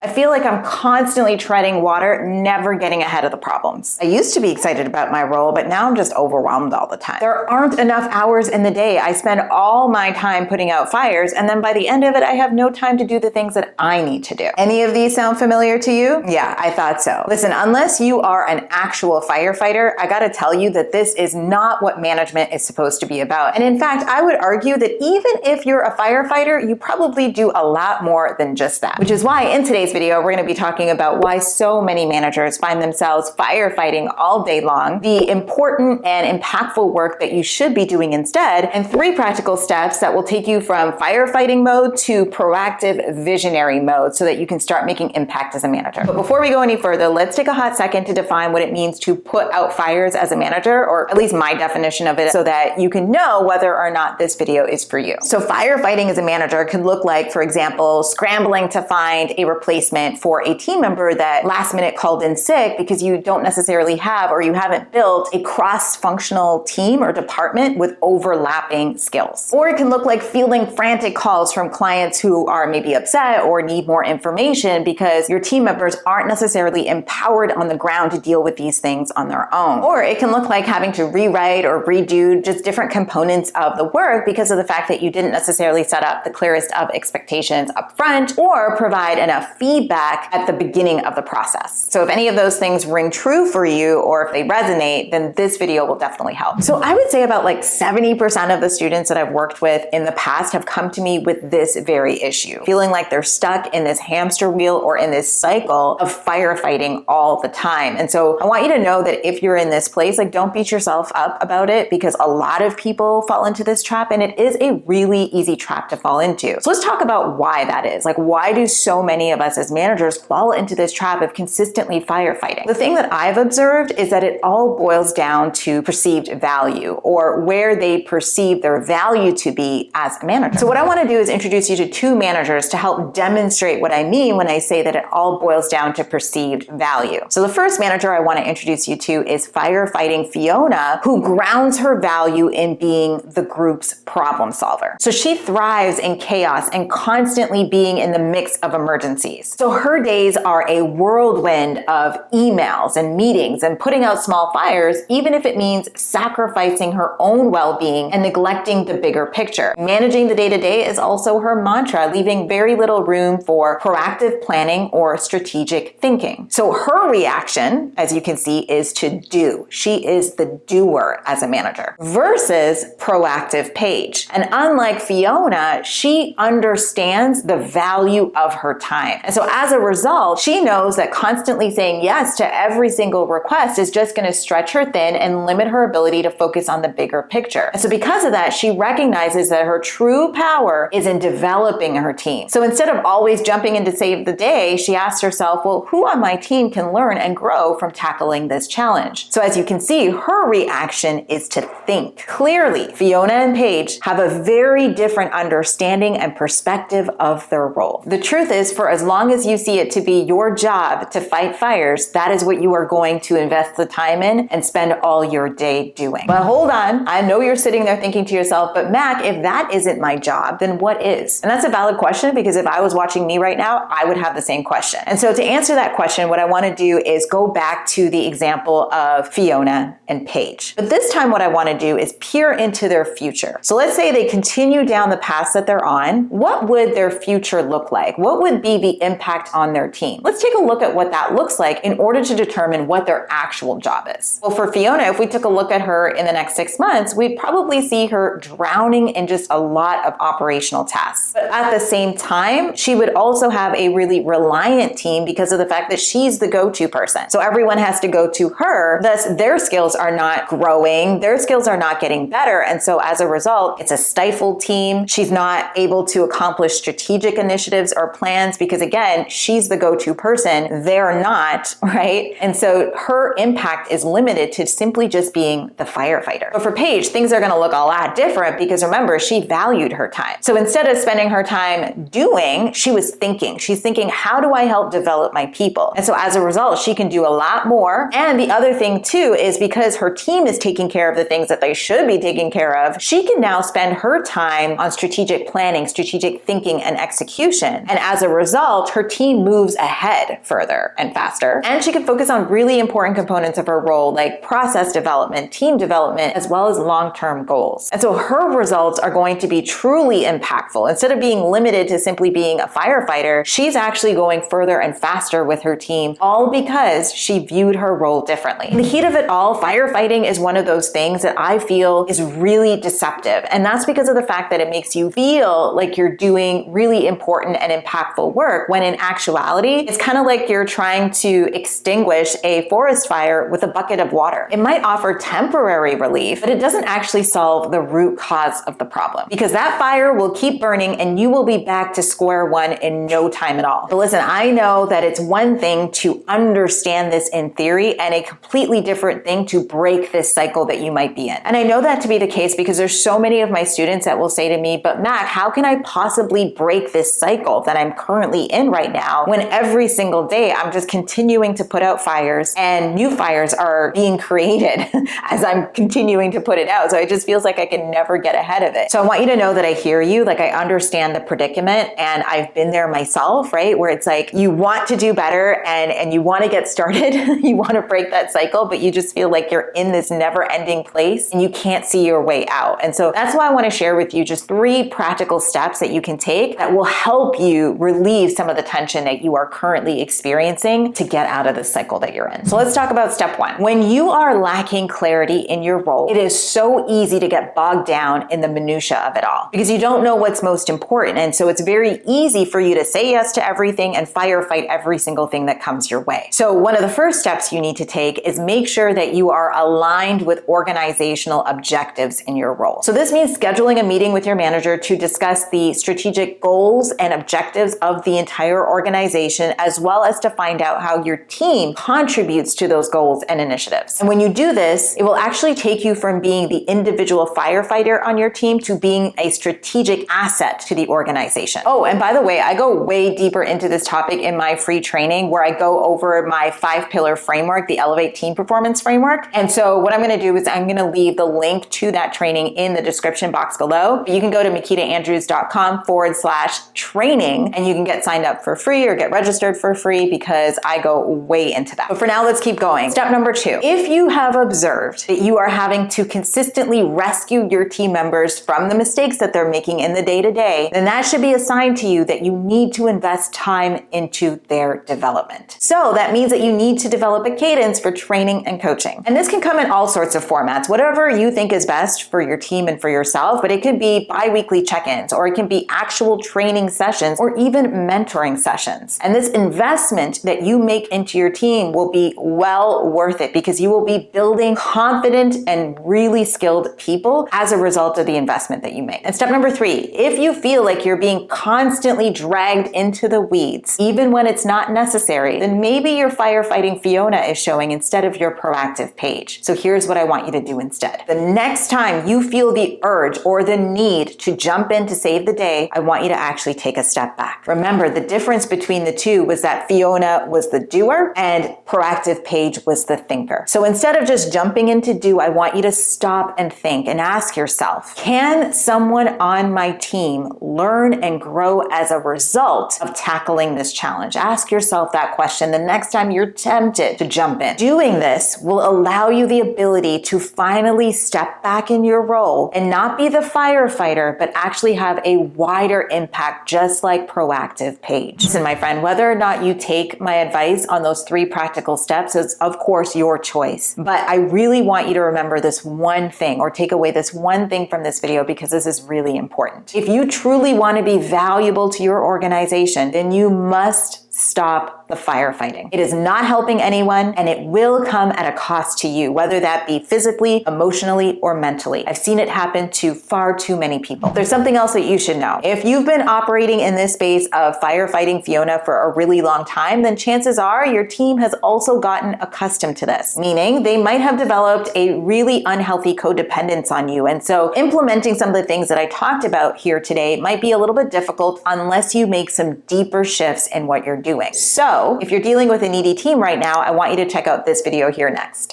I feel like I'm constantly treading water, never getting ahead of the problems. I used to be excited about my role, but now I'm just overwhelmed all the time. There aren't enough hours in the day. I spend all my time putting out fires, and then by the end of it, I have no time to do the things that I need to do. Any of these sound familiar to you? Yeah, I thought so. Listen, unless you are an actual firefighter, I gotta tell you that this is not what management is supposed to be about. And in fact, I would argue that even if you're a firefighter, you probably do a lot more than just that. Which is why in today's video, we're going to be talking about why so many managers find themselves firefighting all day long, the important and impactful work that you should be doing instead, and 3 practical steps that will take you from firefighting mode to proactive visionary mode so that you can start making impact as a manager. But before we go any further, let's take a hot second to define what it means to put out fires as a manager, or at least my definition of it, so that you can know whether or not this video is for you. So firefighting as a manager could look like, for example, scrambling to find a replacement for a team member that last minute called in sick because you don't necessarily have, or you haven't built, a cross-functional team or department with overlapping skills. Or it can look like fielding frantic calls from clients who are maybe upset or need more information because your team members aren't necessarily empowered on the ground to deal with these things on their own. Or it can look like having to rewrite or redo just different components of the work because of the fact that you didn't necessarily set up the clearest of expectations up front or provide enough feedback at the beginning of the process. So if any of those things ring true for you, or if they resonate, then this video will definitely help. So I would say about like 70% of the students that I've worked with in the past have come to me with this very issue, feeling like they're stuck in this hamster wheel or in this cycle of firefighting all the time. And so I want you to know that if you're in this place, like, don't beat yourself up about it, because a lot of people fall into this trap, and it is a really easy trap to fall into. So let's talk about why that is. Like, why do so many of us as managers fall into this trap of consistently firefighting? The thing that I've observed is that it all boils down to perceived value, or where they perceive their value to be as a manager. So what I want to do is introduce you to 2 managers to help demonstrate what I mean when I say that it all boils down to perceived value. So the first manager I want to introduce you to is Firefighting Fiona, who grounds her value in being the group's problem solver. So she thrives in chaos and constantly being in the mix of emergencies. So her days are a whirlwind of emails and meetings and putting out small fires, even if it means sacrificing her own well-being and neglecting the bigger picture. Managing the day-to-day is also her mantra, leaving very little room for proactive planning or strategic thinking. So her reaction, as you can see, is to do. She is the doer as a manager versus proactive Paige. And unlike Fiona, she understands the value of her time. And so as a result, she knows that constantly saying yes to every single request is just going to stretch her thin and limit her ability to focus on the bigger picture. And so because of that, she recognizes that her true power is in developing her team. So instead of always jumping in to save the day, she asks herself, well, who on my team can learn and grow from tackling this challenge? So as you can see, her reaction is to think. Clearly, Fiona and Paige have a very different understanding and perspective of their role. The truth is, for as long as you see it to be your job to fight fires, that is what you are going to invest the time in and spend all your day doing. But hold on, I know you're sitting there thinking to yourself, but Mac, if that isn't my job, then what is? And that's a valid question, because if I was watching me right now, I would have the same question. And so to answer that question, what I want to do is go back to the example of Fiona and Paige. But this time what I want to do is peer into their future. So let's say they continue down the path that they're on. What would their future look like? What would be the impact on their team? Let's take a look at what that looks like in order to determine what their actual job is. Well, for Fiona, if we took a look at her in the next 6 months, we'd probably see her drowning in just a lot of operational tasks. But at the same time, she would also have a really reliant team because of the fact that she's the go-to person. So everyone has to go to her, thus their skills are not growing, their skills are not getting better. And so as a result, it's a stifled team. She's not able to accomplish strategic initiatives or plans because, again, she's the go-to person. They're not, right? And so her impact is limited to simply just being the firefighter. But for Paige, things are going to look a lot different because, remember, she valued her time. So instead of spending her time doing, she was thinking. She's thinking, how do I help develop my people? And so as a result, she can do a lot more. And the other thing too is because her team is taking care of the things that they should be taking care of, she can now spend her time on strategic planning, strategic thinking, and execution. And as a result, result, her team moves ahead further and faster, and she can focus on really important components of her role like process development, team development, as well as long-term goals. And so her results are going to be truly impactful. Instead of being limited to simply being a firefighter, she's actually going further and faster with her team, all because she viewed her role differently. In the heat of it all, firefighting is one of those things that I feel is really deceptive. And that's because of the fact that it makes you feel like you're doing really important and impactful work, when in actuality, it's kind of like you're trying to extinguish a forest fire with a bucket of water. It might offer temporary relief, but it doesn't actually solve the root cause of the problem, because that fire will keep burning and you will be back to square one in no time at all. But listen, I know that it's one thing to understand this in theory and a completely different thing to break this cycle that you might be in. And I know that to be the case because there's so many of my students that will say to me, but Mac, how can I possibly break this cycle that I'm currently in right now when every single day I'm just continuing to put out fires and new fires are being created as I'm continuing to put it out? So it just feels like I can never get ahead of it. So I want you to know that I hear you, like I understand the predicament, and I've been there myself, right? Where it's like you want to do better and you want to get started, you want to break that cycle, but you just feel like you're in this never-ending place and you can't see your way out. And so that's why I want to share with you just 3 practical steps that you can take that will help you relieve some of the tension that you are currently experiencing to get out of the cycle that you're in. So let's talk about step 1. When you are lacking clarity in your role, it is so easy to get bogged down in the minutia of it all because you don't know what's most important. And so it's very easy for you to say yes to everything and firefight every single thing that comes your way. So one of the first steps you need to take is make sure that you are aligned with organizational objectives in your role. So this means scheduling a meeting with your manager to discuss the strategic goals and objectives of the entire organization, as well as to find out how your team contributes to those goals and initiatives. And when you do this, it will actually take you from being the individual firefighter on your team to being a strategic asset to the organization. Oh, and by the way, I go way deeper into this topic in my free training where I go over my 5-pillar framework, the Elevate Team Performance Framework. And so what I'm going to do is I'm going to leave the link to that training in the description box below. You can go to makitaandrews.com/training and you can get signed up for free or get registered for free because I go way into that. But for now, let's keep going. Step number 2. If you have observed that you are having to consistently rescue your team members from the mistakes that they're making in the day-to-day, then that should be a sign to you that you need to invest time into their development. So that means that you need to develop a cadence for training and coaching. And this can come in all sorts of formats, whatever you think is best for your team and for yourself, but it could be bi-weekly check-ins, or it can be actual training sessions, or even mentoring sessions. And this investment that you make into your team will be well worth it because you will be building confident and really skilled people as a result of the investment that you make. And step number 3, if you feel like you're being constantly dragged into the weeds, even when it's not necessary, then maybe your Firefighting Fiona is showing instead of your proactive page. So here's what I want you to do instead. The next time you feel the urge or the need to jump in to save the day, I want you to actually take a step back. Remember, the difference between the two was that Fiona was the doer and proactive Paige was the thinker. So instead of just jumping into do, I want you to stop and think and ask yourself, can someone on my team learn and grow as a result of tackling this challenge? Ask yourself that question the next time you're tempted to jump in. Doing this will allow you the ability to finally step back in your role and not be the firefighter, but actually have a wider impact, just like proactive Paige. Listen, my friend, whether or not you take my advice on those 3 practical steps is, of course, your choice. But I really want you to remember this one thing or take away this one thing from this video because this is really important. If you truly want to be valuable to your organization, then you must stop the firefighting. It is not helping anyone and it will come at a cost to you, whether that be physically, emotionally, or mentally. I've seen it happen to far too many people. There's something else that you should know. If you've been operating in this space of Firefighting Fiona for a really long time, then chances are your team has also gotten accustomed to this, meaning they might have developed a really unhealthy codependence on you. And so implementing some of the things that I talked about here today might be a little bit difficult unless you make some deeper shifts in what you're doing. So if you're dealing with a needy team right now, I want you to check out this video here next.